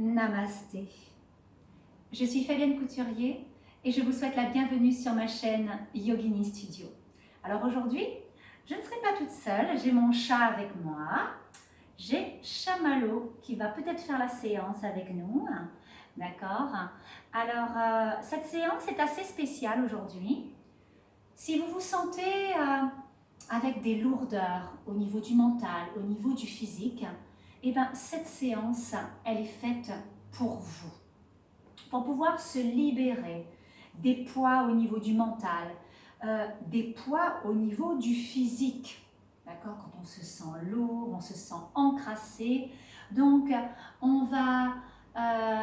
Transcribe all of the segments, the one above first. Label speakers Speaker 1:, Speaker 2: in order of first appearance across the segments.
Speaker 1: Namasté. Je suis Fabienne Couturier et je vous souhaite la bienvenue sur ma chaîne Yogini Studio. Alors aujourd'hui, je ne serai pas toute seule, j'ai mon chat avec moi. J'ai Chamallow qui va peut-être faire la séance avec nous. D'accord? Alors, cette séance est assez spéciale aujourd'hui. Si vous vous sentez avec des lourdeurs au niveau du mental, au niveau du physique, eh bien, cette séance, elle est faite pour vous. Pour pouvoir se libérer des poids au niveau du mental, des poids au niveau du physique. D'accord? Quand on se sent lourd, on se sent encrassé. Donc, on va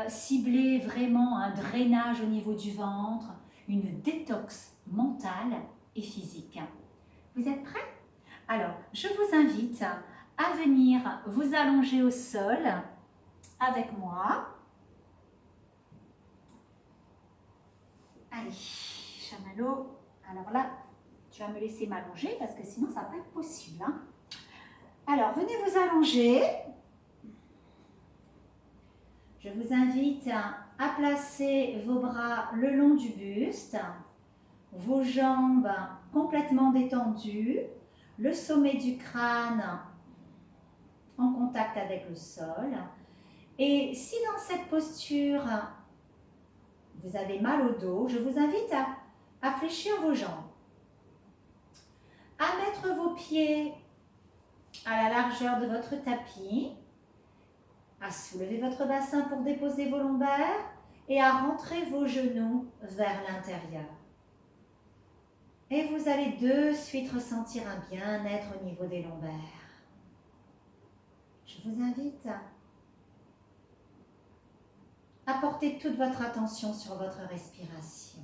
Speaker 1: cibler vraiment un drainage au niveau du ventre, une détox mentale et physique. Vous êtes prêts? Alors, je vous invite à venir vous allonger au sol avec moi. Allez, Chamallow, alors là, tu vas me laisser m'allonger parce que sinon ça ne va pas être possible. Hein. Alors, venez vous allonger. Je vous invite à placer vos bras le long du buste, vos jambes complètement détendues, le sommet du crâne en contact avec le sol. Et si dans cette posture, vous avez mal au dos, je vous invite à fléchir vos jambes, à mettre vos pieds à la largeur de votre tapis, à soulever votre bassin pour déposer vos lombaires et à rentrer vos genoux vers l'intérieur. Et vous allez de suite ressentir un bien-être au niveau des lombaires. Je vous invite à porter toute votre attention sur votre respiration.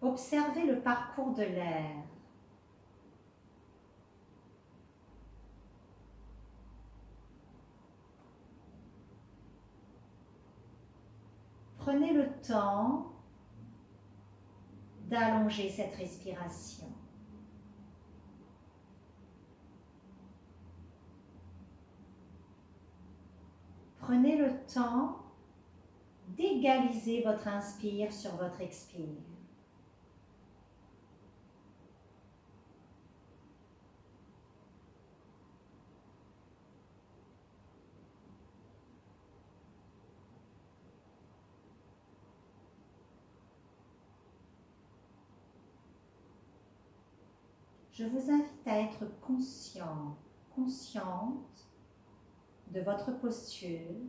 Speaker 1: Observez le parcours de l'air. Prenez le temps d'allonger cette respiration. Prenez le temps d'égaliser votre inspire sur votre expire. Je vous invite à être conscient, consciente de votre posture,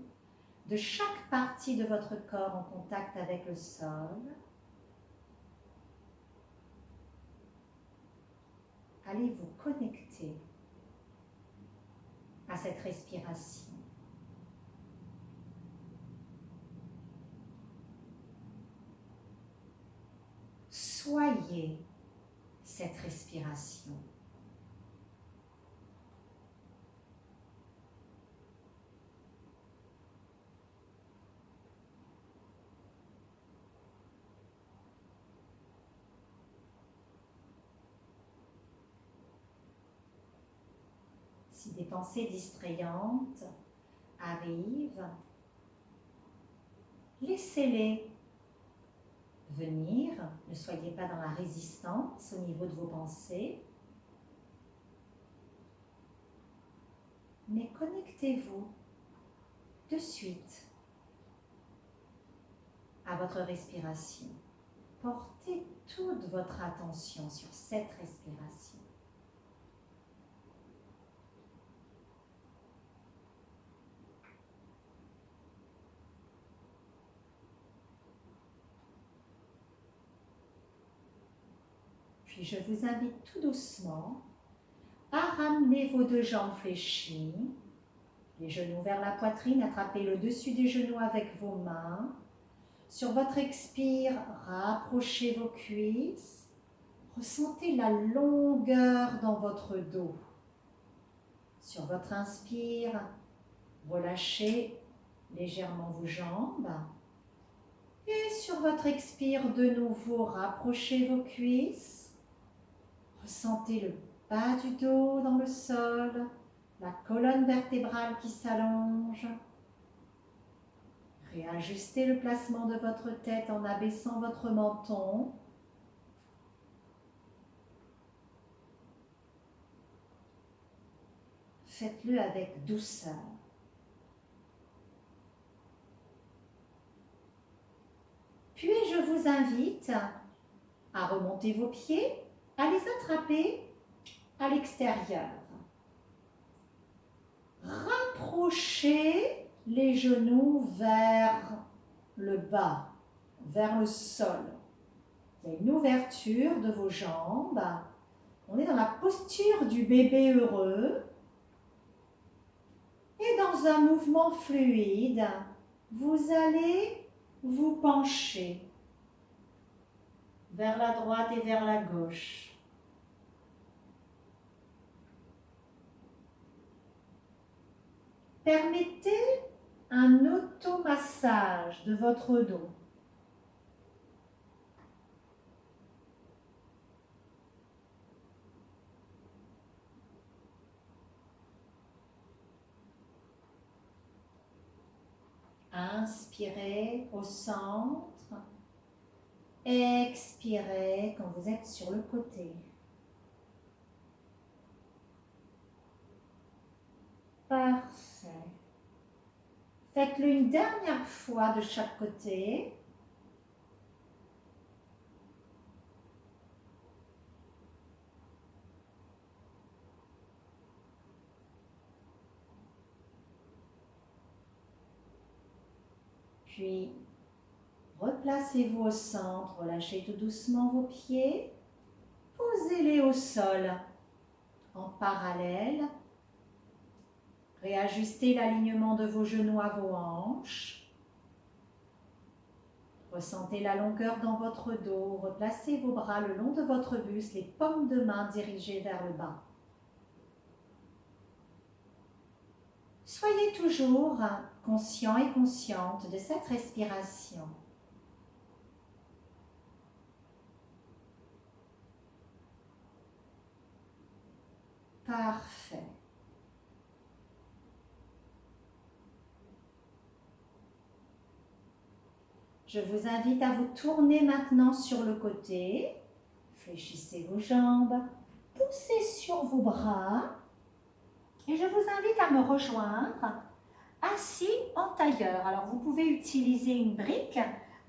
Speaker 1: de chaque partie de votre corps en contact avec le sol. Allez vous connecter à cette respiration. Soyez cette respiration. Si des pensées distrayantes arrivent, laissez-les venir. Ne soyez pas dans la résistance au niveau de vos pensées, mais connectez-vous de suite à votre respiration. Portez toute votre attention sur cette respiration. Puis je vous invite tout doucement à ramener vos deux jambes fléchies, les genoux vers la poitrine, attrapez le dessus des genoux avec vos mains. Sur votre expire, rapprochez vos cuisses. Ressentez la longueur dans votre dos. Sur votre inspire, relâchez légèrement vos jambes. Et sur votre expire, de nouveau, rapprochez vos cuisses. Ressentez le bas du dos dans le sol, la colonne vertébrale qui s'allonge. Réajustez le placement de votre tête en abaissant votre menton. Faites-le avec douceur. Puis je vous invite à remonter vos pieds, à les attraper à l'extérieur. Rapprochez les genoux vers le bas, vers le sol. Il y a une ouverture de vos jambes. On est dans la posture du bébé heureux. Et dans un mouvement fluide, vous allez vous pencher vers la droite et vers la gauche. Permettez un automassage de votre dos. Inspirez au centre. Expirez quand vous êtes sur le côté. Parfait. Faites-le une dernière fois de chaque côté. Puis, replacez-vous au centre, relâchez tout doucement vos pieds. Posez-les au sol en parallèle. Réajustez l'alignement de vos genoux à vos hanches. Ressentez la longueur dans votre dos. Replacez vos bras le long de votre buste, les paumes de main dirigées vers le bas. Soyez toujours conscient et consciente de cette respiration. Parfait. Je vous invite à vous tourner maintenant sur le côté. Fléchissez vos jambes, poussez sur vos bras. Et je vous invite à me rejoindre assis en tailleur. Alors vous pouvez utiliser une brique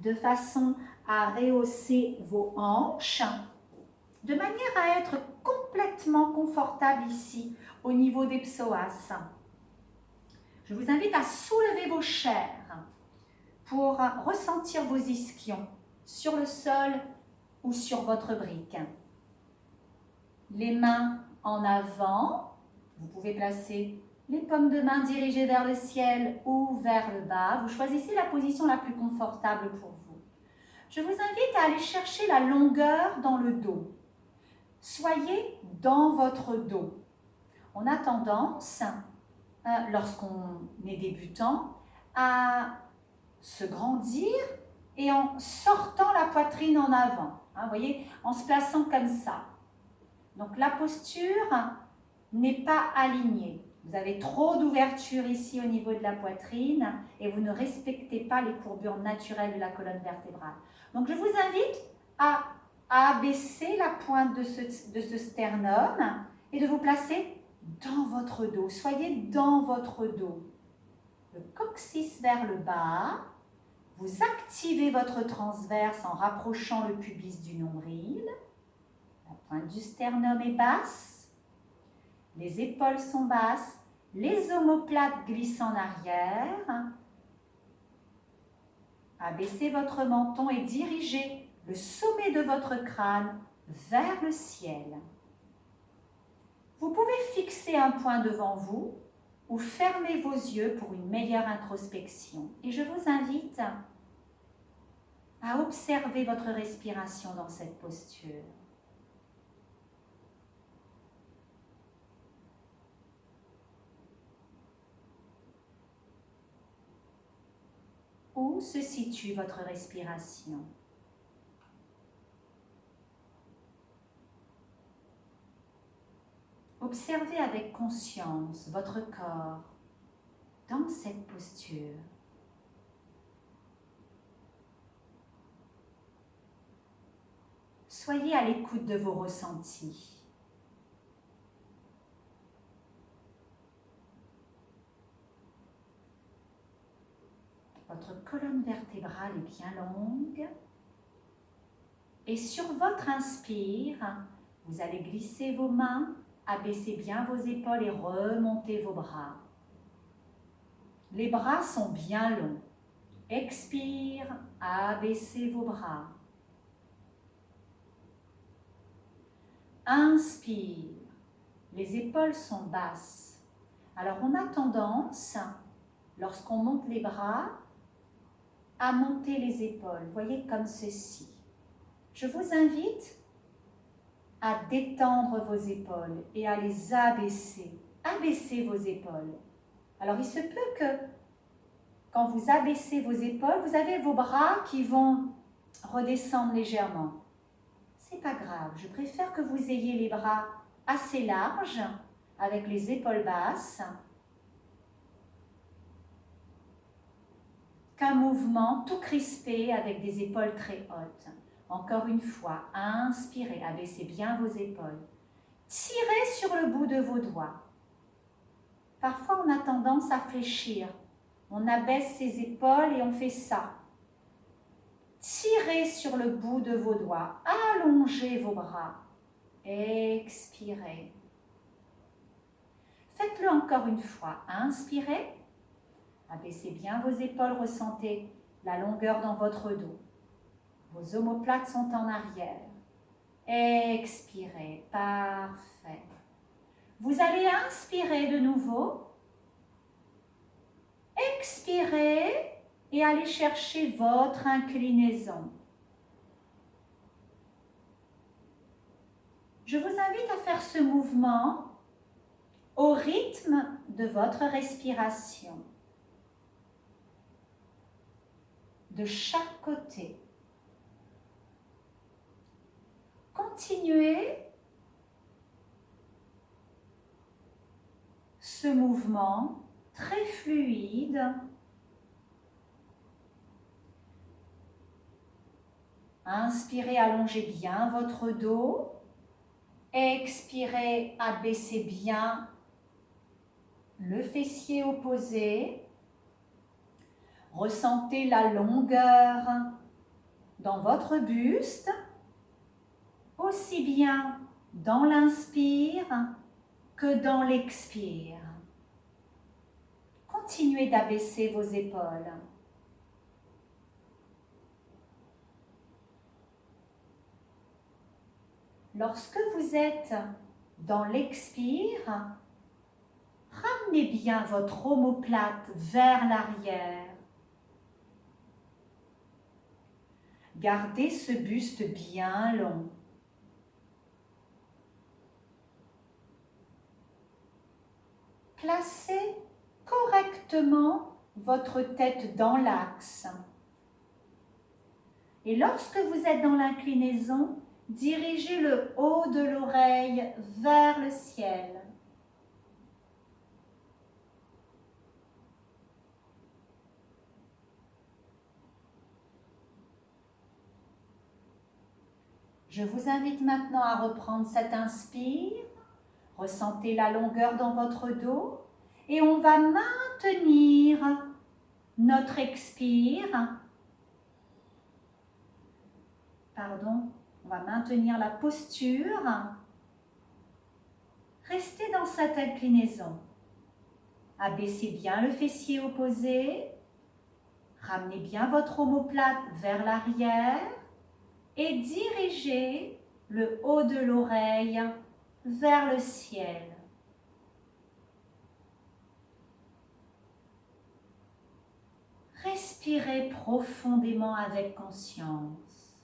Speaker 1: de façon à rehausser vos hanches, de manière à être complètement confortable ici au niveau des psoas. Je vous invite à soulever vos chairs pour ressentir vos ischions sur le sol ou sur votre brique. Les mains en avant, vous pouvez placer les paumes de main dirigées vers le ciel ou vers le bas. Vous choisissez la position la plus confortable pour vous. Je vous invite à aller chercher la longueur dans le dos. Soyez dans votre dos. On a tendance, lorsqu'on est débutant, à se grandir et en sortant la poitrine en avant. Vous voyez, en se plaçant comme ça. Donc la posture n'est pas alignée. Vous avez trop d'ouverture ici au niveau de la poitrine et vous ne respectez pas les courbures naturelles de la colonne vertébrale. Donc je vous invite à abaisser la pointe de ce sternum et de vous placer dans votre dos. Soyez dans votre dos. Le coccyx vers le bas. Vous activez votre transverse en rapprochant le pubis du nombril. La pointe du sternum est basse. Les épaules sont basses. Les omoplates glissent en arrière. Abaissez votre menton et dirigez le sommet de votre crâne vers le ciel. Vous pouvez fixer un point devant vous ou fermer vos yeux pour une meilleure introspection. Et je vous invite à observer votre respiration dans cette posture. Où se situe votre respiration? Observez avec conscience votre corps dans cette posture. Soyez à l'écoute de vos ressentis. Votre colonne vertébrale est bien longue. Et sur votre inspire, vous allez glisser vos mains, abaisser bien vos épaules et remonter vos bras. Les bras sont bien longs. Expire, abaissez vos bras. Inspire, les épaules sont basses. Alors on a tendance, lorsqu'on monte les bras, à monter les épaules. Voyez comme ceci. Je vous invite à détendre vos épaules et à les abaisser. Abaissez vos épaules. Alors il se peut que quand vous abaissez vos épaules, vous avez vos bras qui vont redescendre légèrement. C'est pas grave, je préfère que vous ayez les bras assez larges, avec les épaules basses, qu'un mouvement tout crispé avec des épaules très hautes. Encore une fois, inspirez, abaissez bien vos épaules. Tirez sur le bout de vos doigts. Parfois, on a tendance à fléchir. On abaisse ses épaules et on fait ça. Tirez sur le bout de vos doigts. Allongez vos bras. Expirez. Faites-le encore une fois. Inspirez. Abaissez bien vos épaules. Ressentez la longueur dans votre dos. Vos omoplates sont en arrière. Expirez. Parfait. Vous allez inspirer de nouveau. Expirez et allez chercher votre inclinaison. Je vous invite à faire ce mouvement au rythme de votre respiration. De chaque côté. Continuez ce mouvement très fluide. Inspirez, allongez bien votre dos. Expirez, abaissez bien le fessier opposé. Ressentez la longueur dans votre buste, aussi bien dans l'inspire que dans l'expire. Continuez d'abaisser vos épaules. Lorsque vous êtes dans l'expire, ramenez bien votre omoplate vers l'arrière. Gardez ce buste bien long. Placez correctement votre tête dans l'axe. Et lorsque vous êtes dans l'inclinaison, dirigez le haut de l'oreille vers le ciel. Je vous invite maintenant à reprendre cet inspire. Ressentez la longueur dans votre dos et on va maintenir notre expire. On va maintenir la posture. Restez dans cette inclinaison. Abaissez bien le fessier opposé. Ramenez bien votre omoplate vers l'arrière et dirigez le haut de l'oreille vers le ciel. Respirez profondément avec conscience.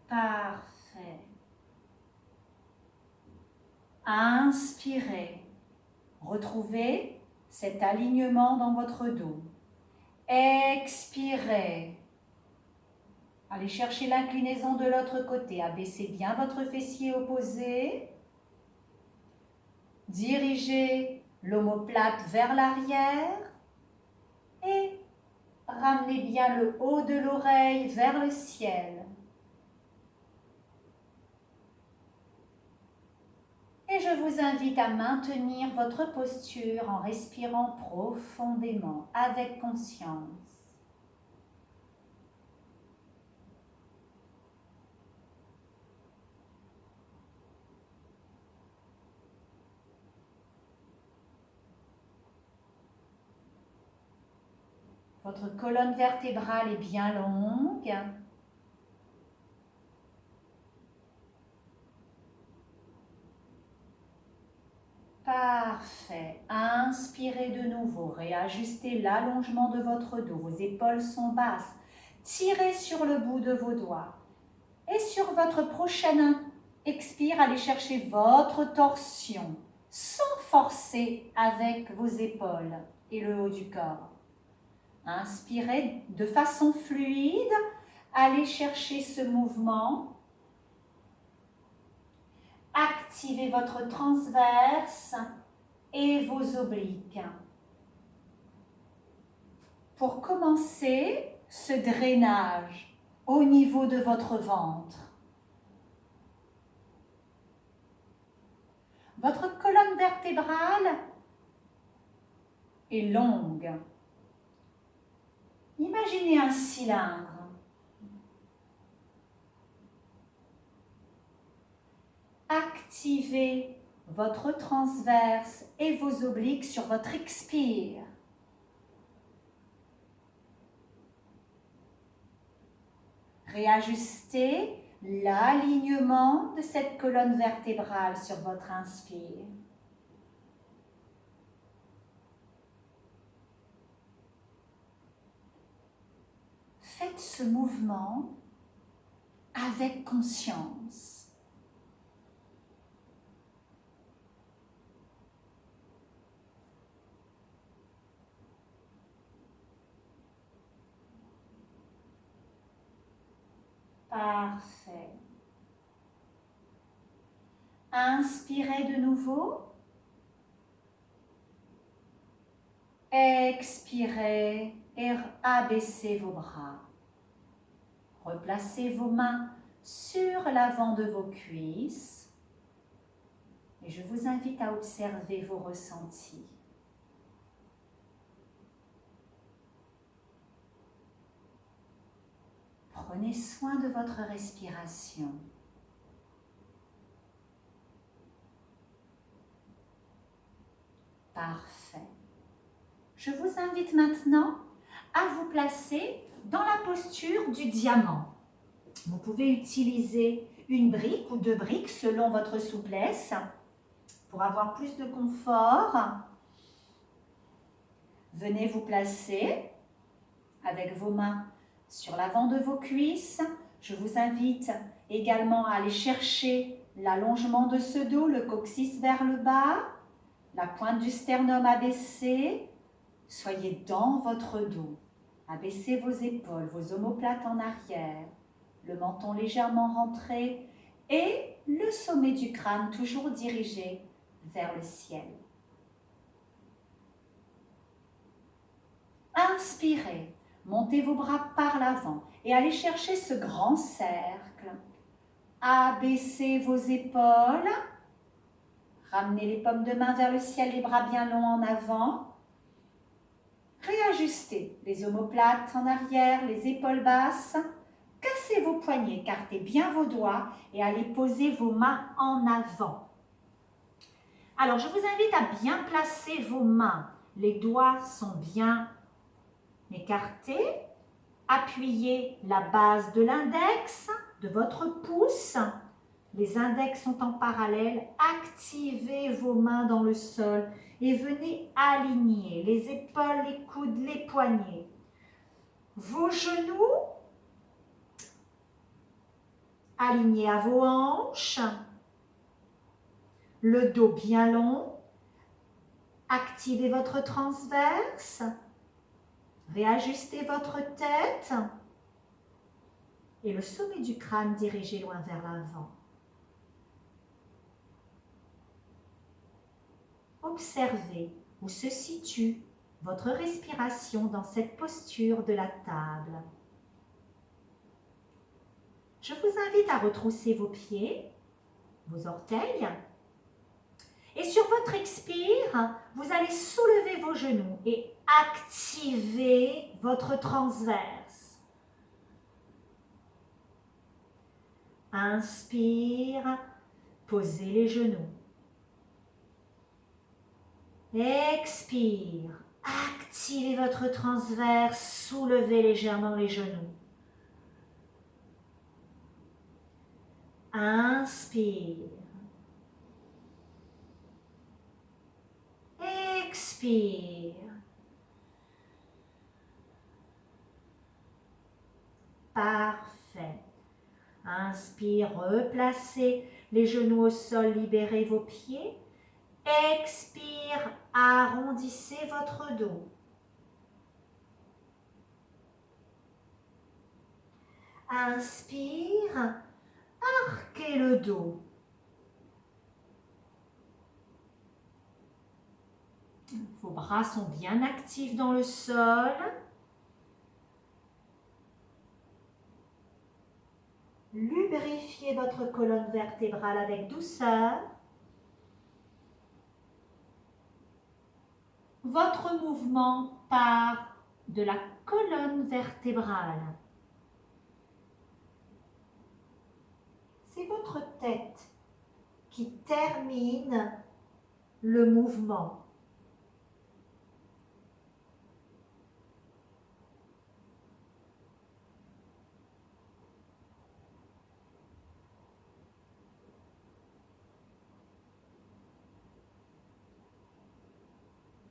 Speaker 1: Parfait. Inspirez. Retrouvez cet alignement dans votre dos. Expirez. Allez chercher l'inclinaison de l'autre côté. Abaissez bien votre fessier opposé. Dirigez l'omoplate vers l'arrière. Et ramenez bien le haut de l'oreille vers le ciel. Et je vous invite à maintenir votre posture en respirant profondément, avec conscience. Votre colonne vertébrale est bien longue. Parfait. Inspirez de nouveau. Réajustez l'allongement de votre dos. Vos épaules sont basses. Tirez sur le bout de vos doigts. Et sur votre prochaine expire, allez chercher votre torsion sans forcer avec vos épaules et le haut du corps. Inspirez de façon fluide. Allez chercher ce mouvement. Activez votre transverse et vos obliques. Pour commencer ce drainage au niveau de votre ventre, votre colonne vertébrale est longue. Imaginez un cylindre. Activez votre transverse et vos obliques sur votre expire. Réajustez l'alignement de cette colonne vertébrale sur votre inspire. Faites ce mouvement avec conscience. Parfait. Inspirez de nouveau. Expirez et abaissez vos bras. Replacez vos mains sur l'avant de vos cuisses. Et je vous invite à observer vos ressentis. Prenez soin de votre respiration. Parfait. Je vous invite maintenant à vous placer dans la posture du diamant. Vous pouvez utiliser une brique ou deux briques selon votre souplesse pour avoir plus de confort. Venez vous placer avec vos mains sur l'avant de vos cuisses. Je vous invite également à aller chercher l'allongement de ce dos, le coccyx vers le bas, la pointe du sternum abaissée. Soyez dans votre dos. Abaissez vos épaules, vos omoplates en arrière, le menton légèrement rentré et le sommet du crâne toujours dirigé vers le ciel. Inspirez, montez vos bras par l'avant et allez chercher ce grand cercle. Abaissez vos épaules, ramenez les paumes de main vers le ciel, les bras bien longs en avant. Réajustez les omoplates en arrière, les épaules basses. Cassez vos poignets, écartez bien vos doigts et allez poser vos mains en avant. Alors, je vous invite à bien placer vos mains. Les doigts sont bien écartés. Appuyez la base de l'index, de votre pouce. Les index sont en parallèle. Activez vos mains dans le sol et venez aligner les épaules, les coudes, les poignets. Vos genoux alignés à vos hanches. Le dos bien long.
Speaker 2: Activez votre transverse. Réajustez votre tête. Et le sommet du crâne dirigé loin vers l'avant. Observez où se situe votre respiration dans cette posture de la table. Je vous invite à retrousser vos pieds, vos orteils. Et sur votre expire, vous allez soulever vos genoux et activer votre transverse. Inspire, posez les genoux. Expire, activez votre transverse, soulevez légèrement les genoux. Inspire. Expire. Parfait. Inspire, replacez les genoux au sol, libérez vos pieds. Expire, arrondissez votre dos. Inspire, arquez le dos. Vos bras sont bien actifs dans le sol. Lubrifiez votre colonne vertébrale avec douceur. Votre mouvement part de la colonne vertébrale. C'est votre tête qui termine le mouvement.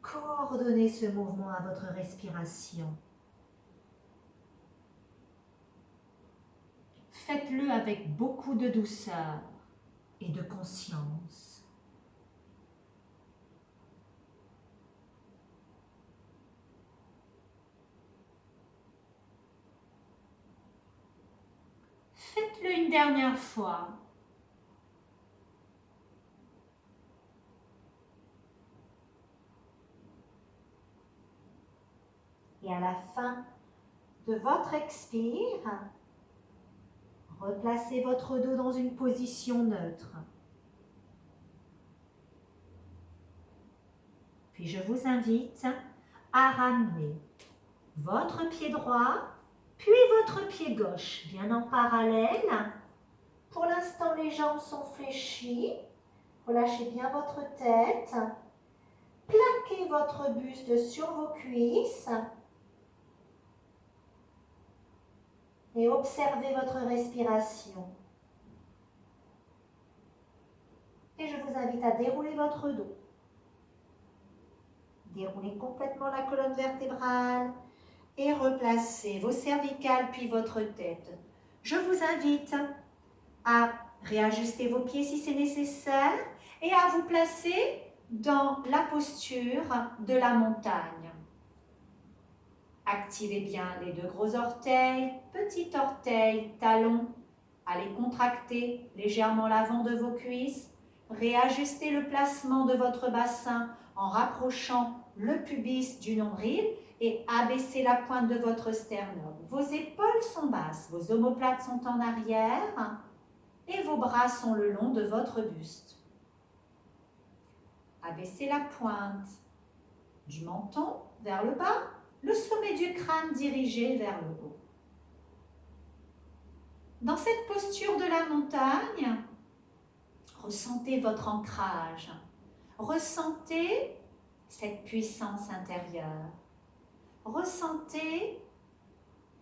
Speaker 2: Coordonnez ce mouvement à votre respiration. Faites-le avec beaucoup de douceur et de conscience. Faites-le une dernière fois. Et à la fin de votre expire, replacez votre dos dans une position neutre. Puis je vous invite à ramener votre pied droit, puis votre pied gauche, bien en parallèle. Pour l'instant, les jambes sont fléchies. Relâchez bien votre tête. Plaquez votre buste sur vos cuisses. Et observez votre respiration. Et je vous invite à dérouler votre dos. Déroulez complètement la colonne vertébrale et replacez vos cervicales puis votre tête. Je vous invite à réajuster vos pieds si c'est nécessaire et à vous placer dans la posture de la montagne. Activez bien les deux gros orteils, petit orteil, talon. Allez contracter légèrement l'avant de vos cuisses. Réajustez le placement de votre bassin en rapprochant le pubis du nombril et abaissez la pointe de votre sternum. Vos épaules sont basses, vos omoplates sont en arrière et vos bras sont le long de votre buste. Abaissez la pointe du menton vers le bas, le sommet du crâne dirigé vers le haut. Dans cette posture de la montagne, ressentez votre ancrage. Ressentez cette puissance intérieure. Ressentez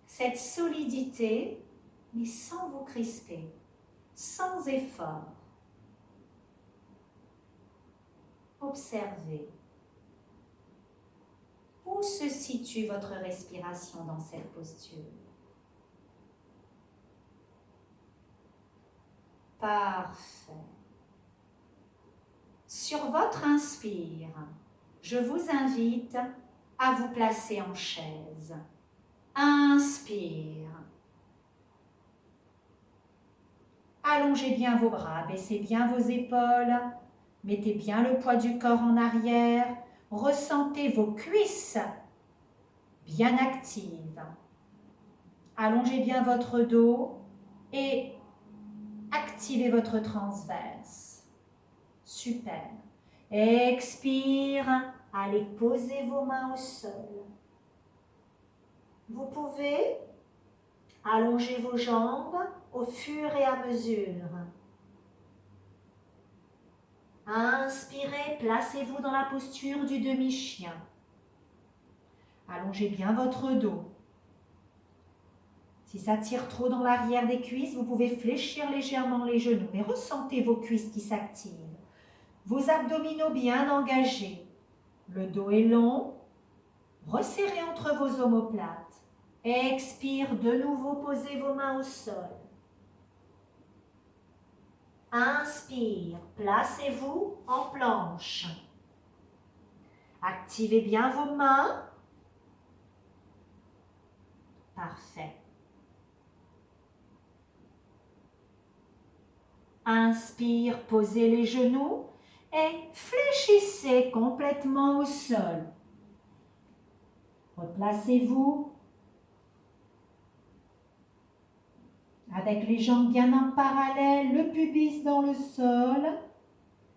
Speaker 2: cette solidité, mais sans vous crisper, sans effort. Observez. Où se situe votre respiration dans cette posture? Parfait. Sur votre inspire, je vous invite à vous placer en chaise. Inspire. Allongez bien vos bras, baissez bien vos épaules, mettez bien le poids du corps en arrière, ressentez vos cuisses bien actives. Allongez bien votre dos et activez votre transverse. Super. Expire, allez poser vos mains au sol. Vous pouvez allonger vos jambes au fur et à mesure. Inspirez, placez-vous dans la posture du demi-chien. Allongez bien votre dos. Si ça tire trop dans l'arrière des cuisses, vous pouvez fléchir légèrement les genoux, mais ressentez vos cuisses qui s'activent. Vos abdominaux bien engagés. Le dos est long. Resserrez entre vos omoplates. Expire, de nouveau, posez vos mains au sol. Inspire, placez-vous en planche. Activez bien vos mains. Parfait. Inspire, posez les genoux et fléchissez complètement au sol. Replacez-vous avec les jambes bien en parallèle, le pubis dans le sol.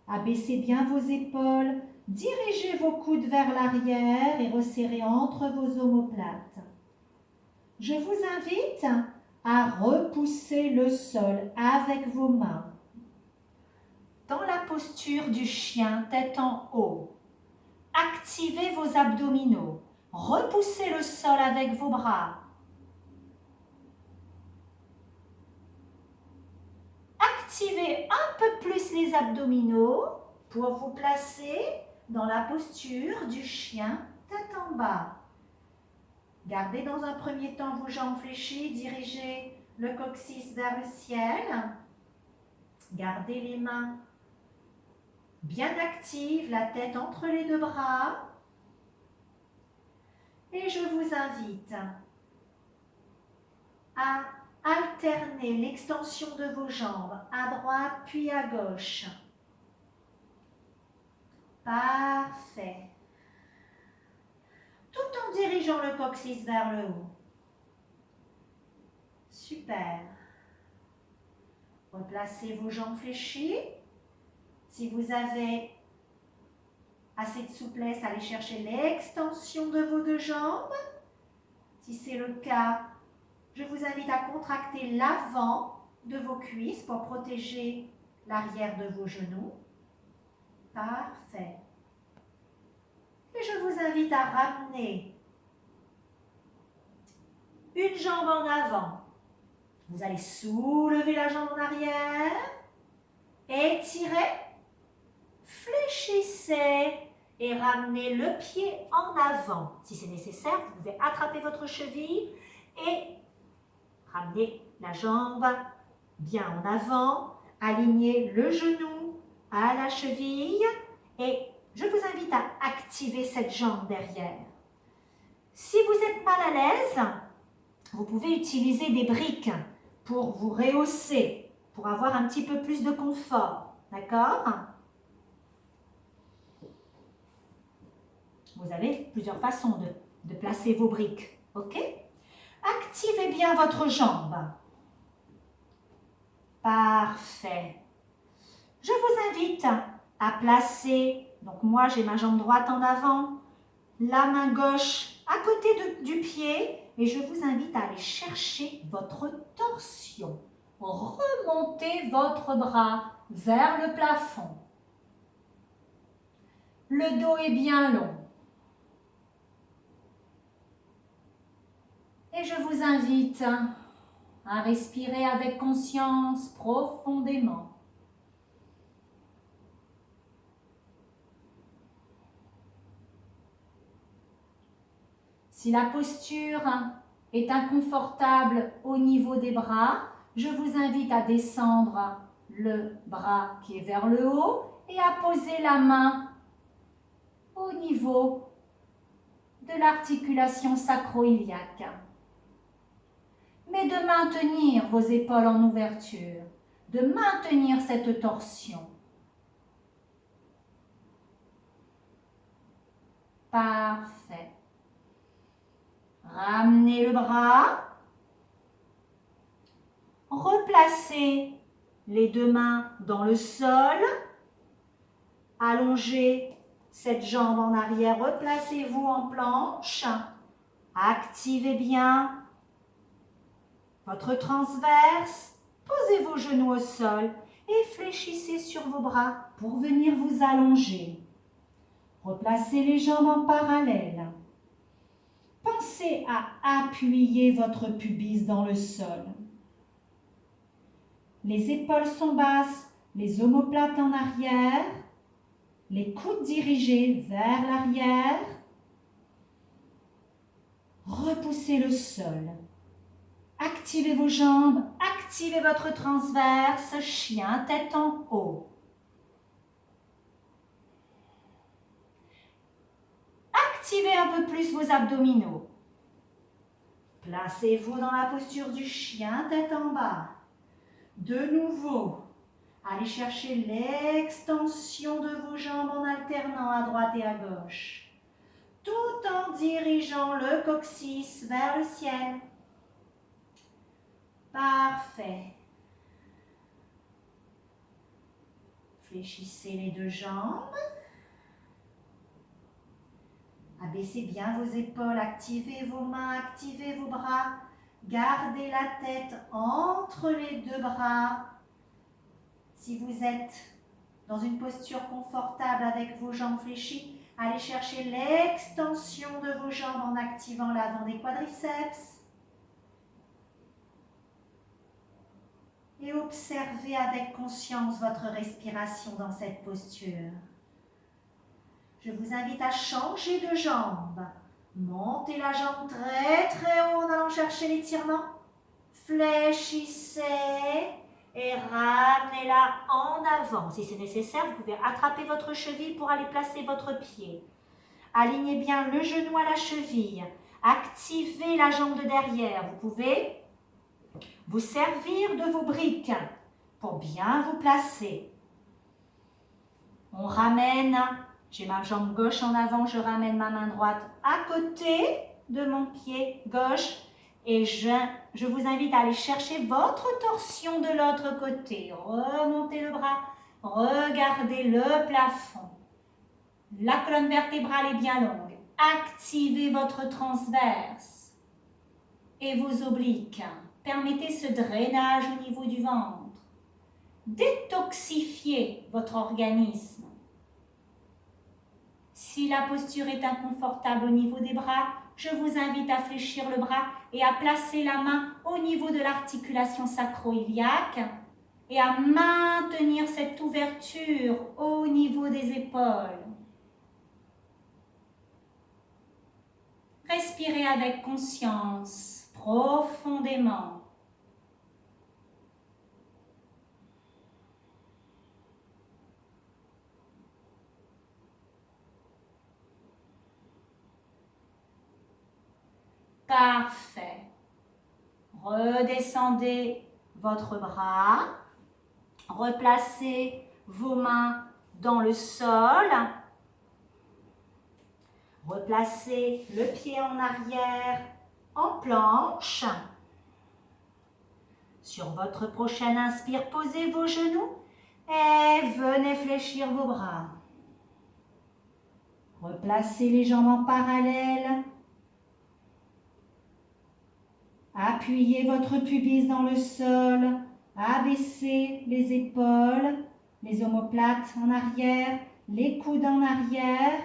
Speaker 2: Abaissez bien vos épaules, dirigez vos coudes vers l'arrière et resserrez entre vos omoplates. Je vous invite à repousser le sol avec vos mains. Dans la posture du chien, tête en haut, activez vos abdominaux. Repoussez le sol avec vos bras. Activez un peu plus les abdominaux pour vous placer dans la posture du chien, tête en bas. Gardez dans un premier temps vos jambes fléchies, dirigez le coccyx vers le ciel. Gardez les mains bien actives, la tête entre les deux bras. Et je vous invite à alterner l'extension de vos jambes à droite puis à gauche. Parfait. Tout en dirigeant le coccyx vers le haut. Super. Replacez vos jambes fléchies. Si vous avez assez de souplesse, allez chercher l'extension de vos deux jambes. Si c'est le cas, je vous invite à contracter l'avant de vos cuisses pour protéger l'arrière de vos genoux. Parfait. Et je vous invite à ramener une jambe en avant. Vous allez soulever la jambe en arrière, étirez, fléchissez et ramenez le pied en avant. Si c'est nécessaire, vous pouvez attraper votre cheville et ramener la jambe bien en avant, aligner le genou à la cheville et je vous invite à activer cette jambe derrière. Si vous êtes mal à l'aise, vous pouvez utiliser des briques pour vous rehausser, pour avoir un petit peu plus de confort. D'accord ? Vous avez plusieurs façons de placer vos briques. Ok ? Activez bien votre jambe. Parfait. Je vous invite à placer, donc moi j'ai ma jambe droite en avant, la main gauche à côté du pied et je vous invite à aller chercher votre torsion. Remontez votre bras vers le plafond. Le dos est bien long. Et je vous invite à respirer avec conscience profondément. Si la posture est inconfortable au niveau des bras, je vous invite à descendre le bras qui est vers le haut et à poser la main au niveau
Speaker 1: niveau de l'articulation sacro-iliaque, mais de maintenir vos épaules en ouverture, de maintenir cette torsion. Parfait. Ramenez le bras. Replacez les deux mains dans le sol. Allongez cette jambe en arrière. Replacez-vous en planche. Activez bien votre transverse. Posez vos genoux au sol et fléchissez sur vos bras pour venir vous allonger. Replacez les jambes en parallèle. Pensez à appuyer votre pubis dans le sol. Les épaules sont basses, les omoplates en arrière, les coudes dirigés vers l'arrière. Repoussez le sol. Activez vos jambes, activez votre transverse, chien tête en haut. Activez un peu plus vos abdominaux. Placez-vous dans la posture du chien tête en bas. De nouveau, allez chercher l'extension de vos jambes en alternant à droite et à gauche, tout en dirigeant le coccyx vers le ciel. Parfait. Fléchissez les deux jambes. Abaissez bien vos épaules, activez vos mains, activez vos bras. Gardez la tête entre les deux bras. Si vous êtes dans une posture confortable avec vos jambes fléchies, allez chercher l'extension de vos jambes en activant l'avant des quadriceps. Et observez avec conscience votre respiration dans cette posture. Je vous invite à changer de jambe. Montez la jambe très très haut en allant chercher l'étirement. Fléchissez et ramenez-la en avant. Si c'est nécessaire, vous pouvez attraper votre cheville pour aller placer votre pied. Alignez bien le genou à la cheville. Activez la jambe de derrière. Vous pouvez vous servir de vos briques pour bien vous placer. On ramène. J'ai ma jambe gauche en avant, je ramène ma main droite à côté de mon pied gauche et je vous invite à aller chercher votre torsion de l'autre côté. Remontez le bras, regardez le plafond. La colonne vertébrale est bien longue. Activez votre transverse et vos obliques. Permettez ce drainage au niveau du ventre. Détoxifiez votre organisme. Si la posture est inconfortable au niveau des bras, je vous invite à fléchir le bras et à placer la main au niveau de l'articulation sacro-iliaque et à maintenir cette ouverture au niveau des épaules. Respirez avec conscience, profondément. Parfait. Redescendez votre bras. Replacez vos mains dans le sol. Replacez le pied en arrière en planche. Sur votre prochaine inspire, posez vos genoux et venez fléchir vos bras. Replacez les jambes en parallèle. Appuyez votre pubis dans le sol, abaissez les épaules, les omoplates en arrière, les coudes en arrière.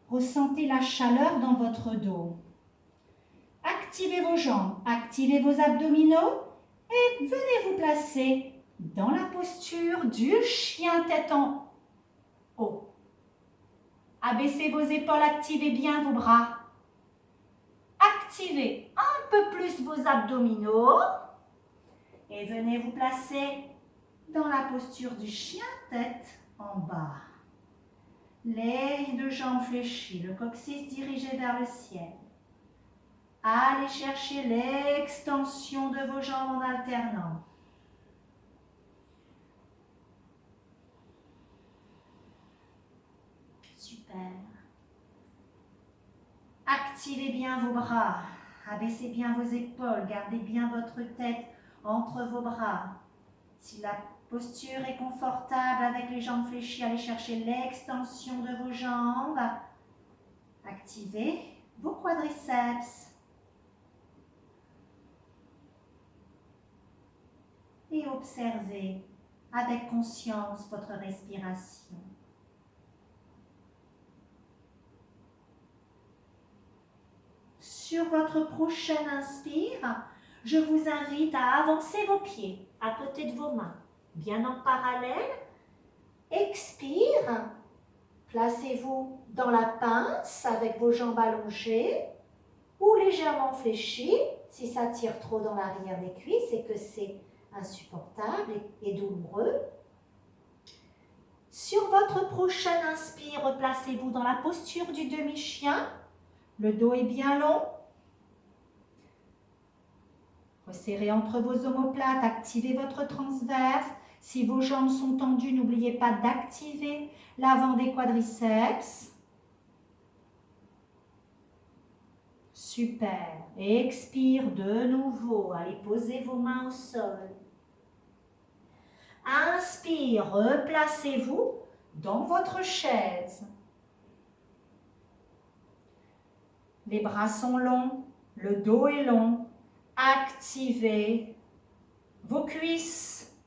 Speaker 1: Ressentez la chaleur dans votre dos. Activez vos jambes, activez vos abdominaux et venez vous placer dans la posture du chien tête en haut. Abaissez vos épaules, activez bien vos bras. Activez un peu plus vos abdominaux et venez vous placer dans la posture du chien tête en bas.
Speaker 2: Les deux jambes fléchies, le coccyx dirigé vers le ciel. Allez chercher l'extension de vos jambes en alternant. Super. Activez bien vos bras. Abaissez bien vos épaules. Gardez bien votre tête entre vos bras. Si la posture est confortable avec les jambes fléchies, allez chercher l'extension de vos jambes. Activez vos quadriceps. Et observez avec conscience votre respiration. Sur votre prochaine inspire, je vous invite à avancer vos pieds à côté de vos mains, bien en parallèle. Expire, placez-vous dans la pince avec vos jambes allongées ou légèrement fléchies. Si ça tire trop dans l'arrière des cuisses et que c'est insupportable et douloureux. Sur votre prochaine inspire, replacez-vous dans la posture du demi-chien. Le dos est bien long. Resserrez entre vos omoplates, activez votre transverse. Si vos jambes sont tendues, n'oubliez pas d'activer l'avant des quadriceps. Super. Expire de nouveau. Allez, posez vos mains au sol. Inspire, replacez-vous dans votre chaise. Les bras sont longs, le dos est long. Activez vos cuisses,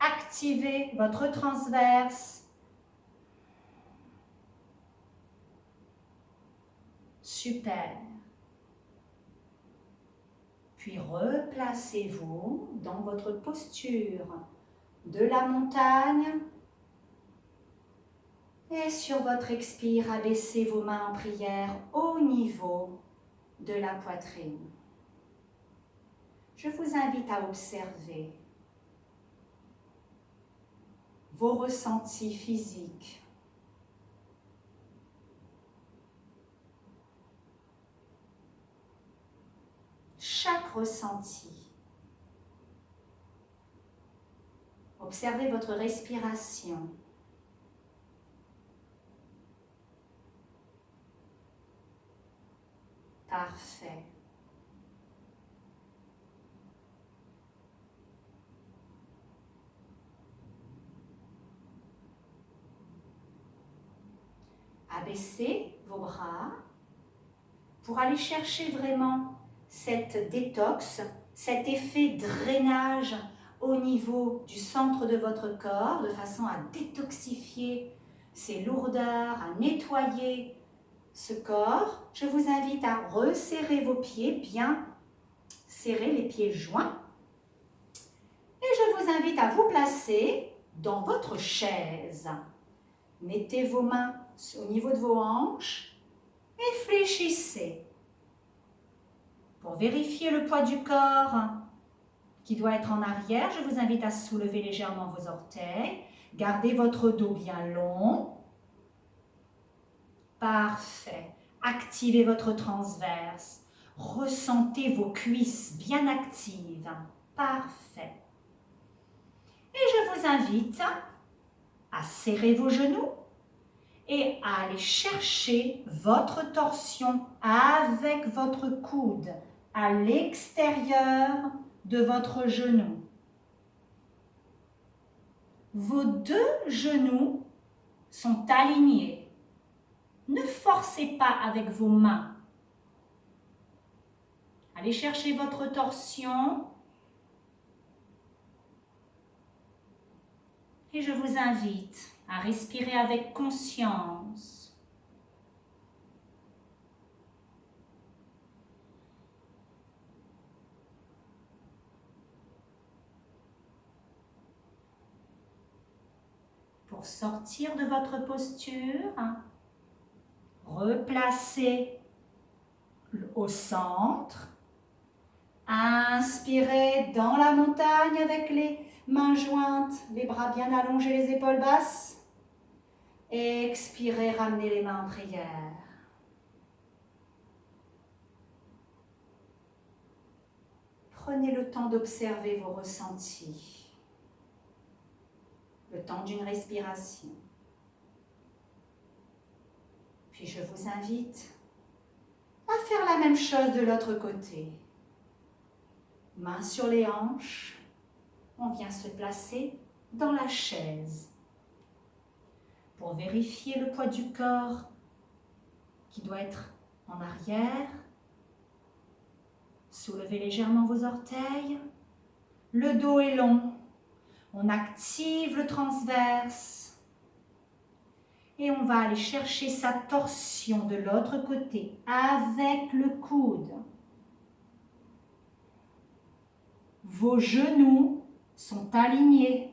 Speaker 2: activez votre transverse. Super. Puis replacez-vous dans votre posture de la montagne. Et sur votre expire, abaissez vos mains en prière au niveau de la poitrine. Je vous invite à observer vos ressentis physiques. Chaque ressenti. Observez votre respiration. Parfait. Abaissez vos bras pour aller chercher vraiment cette détox, cet effet drainage au niveau du centre de votre corps, de façon à détoxifier ces lourdeurs, à nettoyer ce corps. Je vous invite à resserrer vos pieds, bien serrer les pieds joints. Et je vous invite à vous placer dans votre chaise. Mettez vos mains au niveau de vos hanches et fléchissez. Pour vérifier le poids du corps qui doit être en arrière, je vous invite à soulever légèrement vos orteils. Gardez votre dos bien long. Parfait. Activez votre transverse. Ressentez vos cuisses bien actives. Parfait. Et je vous invite à serrer vos genoux et à aller chercher votre torsion avec votre coude à l'extérieur de votre genou. Vos deux genoux sont alignés. Ne forcez pas avec vos mains. Allez chercher votre torsion. Et je vous invite à respirer avec conscience. Pour sortir de votre posture, replacez au centre. Inspirez dans la montagne avec les mains jointes, les bras bien allongés, les épaules basses. Expirez, ramenez les mains en prière. Prenez le temps d'observer vos ressentis, le temps d'une respiration. Puis je vous invite à faire la même chose de l'autre côté. Mains sur les hanches, on vient se placer dans la chaise pour vérifier le poids du corps qui doit être en arrière. Soulevez légèrement vos orteils. Le dos est long. On active le transverse. Et on va aller chercher sa torsion de l'autre côté avec le coude. Vos genoux sont alignés.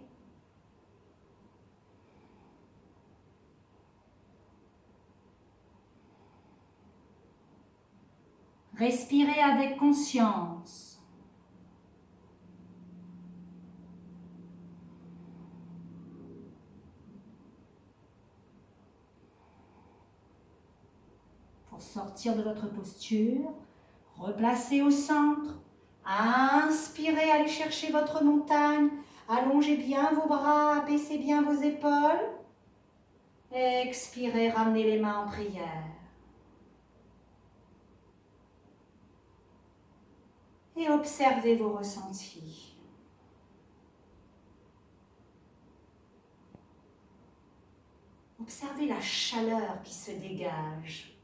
Speaker 2: Respirez avec conscience. Pour sortir de votre posture, replacez au centre. Inspirez, allez chercher votre montagne. Allongez bien vos bras, baissez bien vos épaules. Expirez, ramenez les mains en prière. Et observez vos ressentis. Observez la chaleur qui se dégage.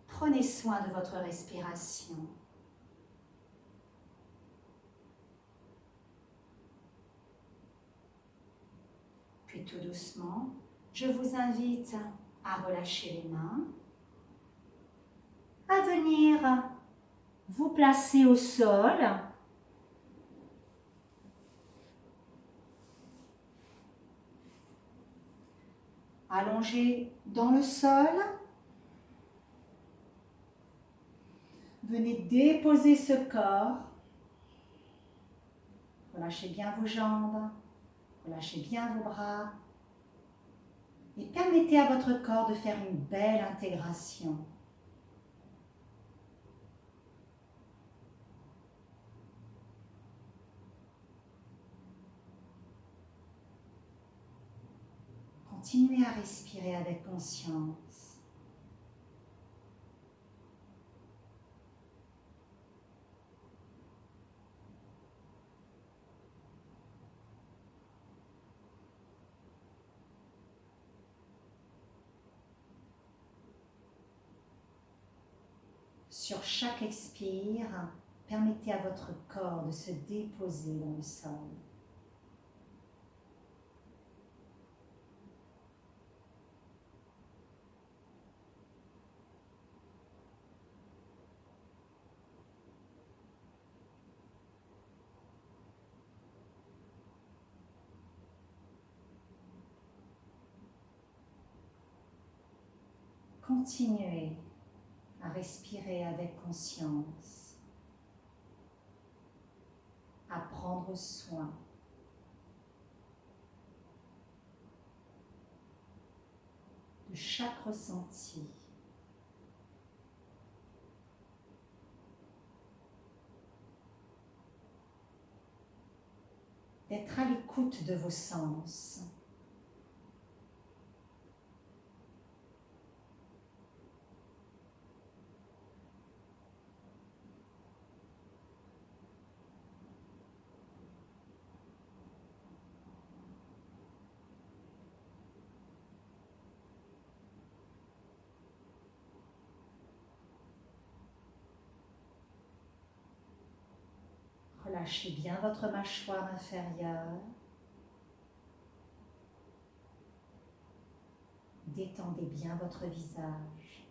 Speaker 2: Prenez soin de votre respiration. Puis tout doucement, je vous invite à relâcher les mains, à venir vous placer au sol. Allongé dans le sol. Venez déposer ce corps. Relâchez bien vos jambes, relâchez bien vos bras. Et permettez à votre corps de faire une belle intégration. Continuez à respirer avec conscience. Sur chaque expire, permettez à votre corps de se déposer dans le sol. Continuez à respirer avec conscience, à prendre soin de chaque ressenti. D'être à l'écoute de vos sens. Relâchez bien votre mâchoire inférieure. Détendez bien votre visage.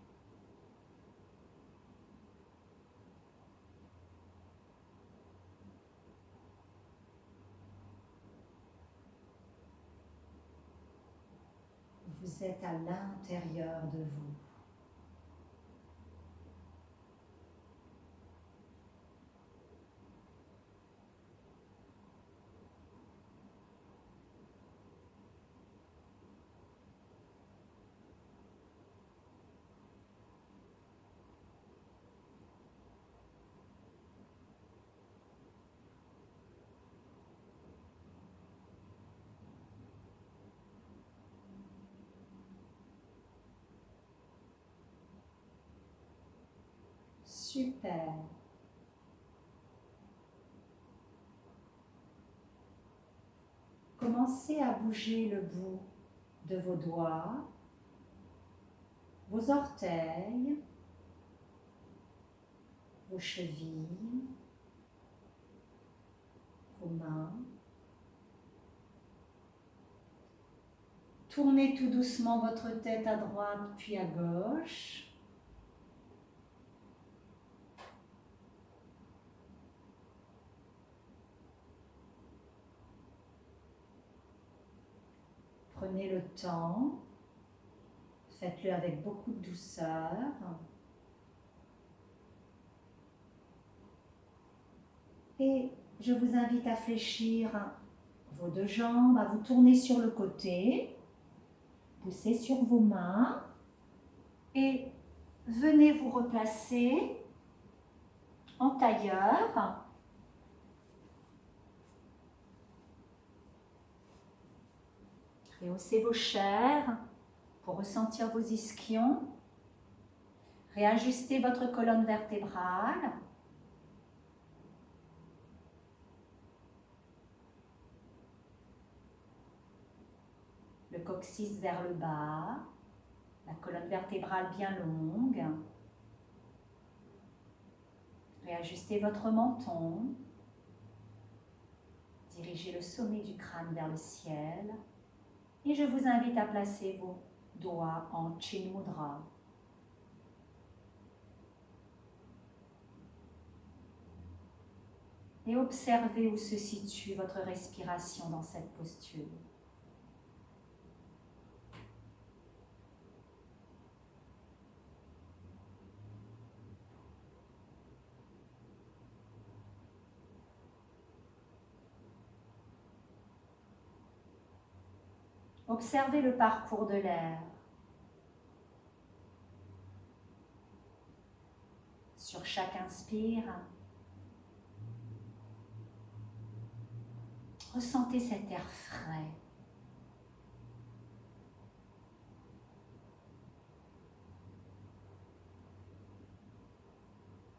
Speaker 2: Vous êtes à l'intérieur de vous. Super. Commencez à bouger le bout de vos doigts, vos orteils, vos chevilles, vos mains. Tournez tout doucement votre tête à droite puis à gauche. Prenez le temps, faites-le avec beaucoup de douceur. Et je vous invite à fléchir vos deux jambes, à vous tourner sur le côté, poussez sur vos mains et venez vous replacer en tailleur. Rehaussez vos chairs pour ressentir vos ischions. Réajustez votre colonne vertébrale. Le coccyx vers le bas, la colonne vertébrale bien longue. Réajustez votre menton. Dirigez le sommet du crâne vers le ciel. Et je vous invite à placer vos doigts en Chin Mudra. Et observez où se situe votre respiration dans cette posture. Observez le parcours de l'air. Sur chaque inspire, ressentez cet air frais.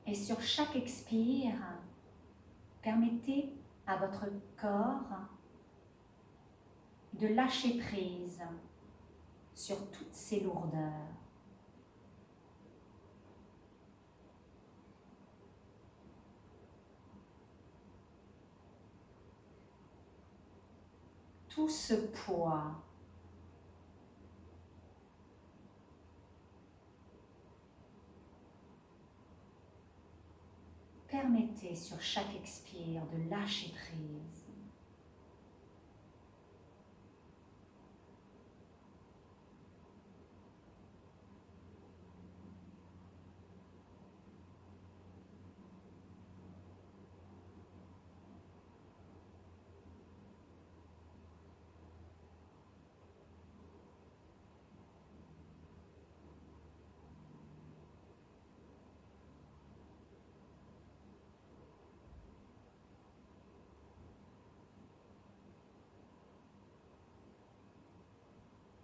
Speaker 2: Et sur chaque expire, permettez à votre corps de lâcher prise sur toutes ces lourdeurs. Tout ce poids. Permettez sur chaque expire de lâcher prise.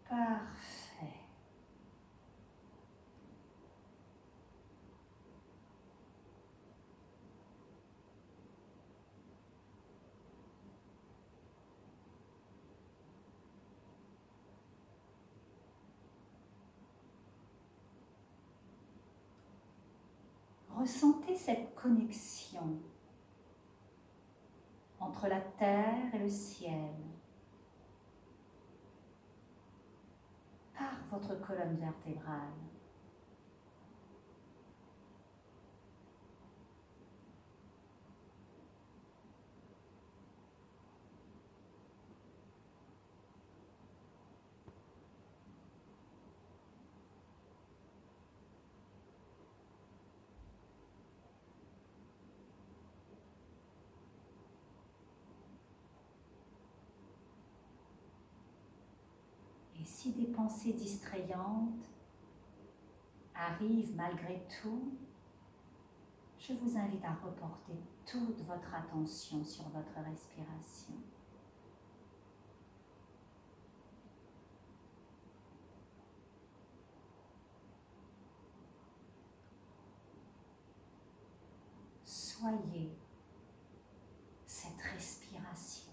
Speaker 2: Parfait. Ressentez cette connexion entre la terre et le ciel par votre colonne vertébrale. Et si des pensées distrayantes arrivent malgré tout, je vous invite à reporter toute votre attention sur votre respiration.
Speaker 1: Soyez cette respiration.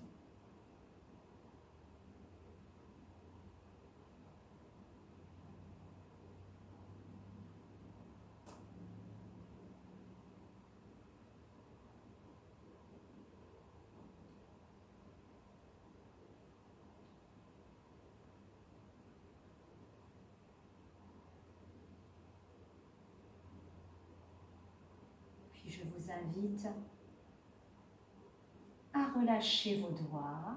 Speaker 1: Puis je vous invite à relâcher vos doigts,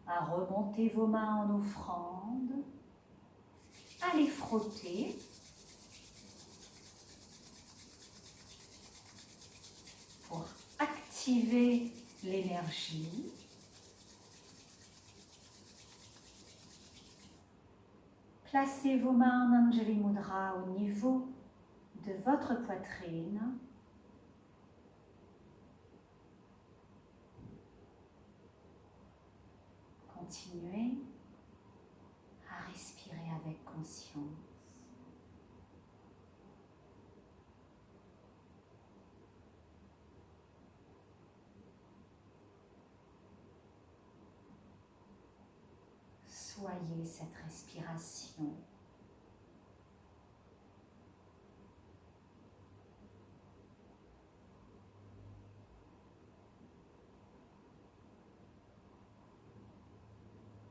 Speaker 1: à remonter vos mains en offrande, à les frotter pour activer l'énergie. Placez vos mains en Anjali Mudra au niveau de votre poitrine. Continuez à respirer avec conscience. Soyez cette respiration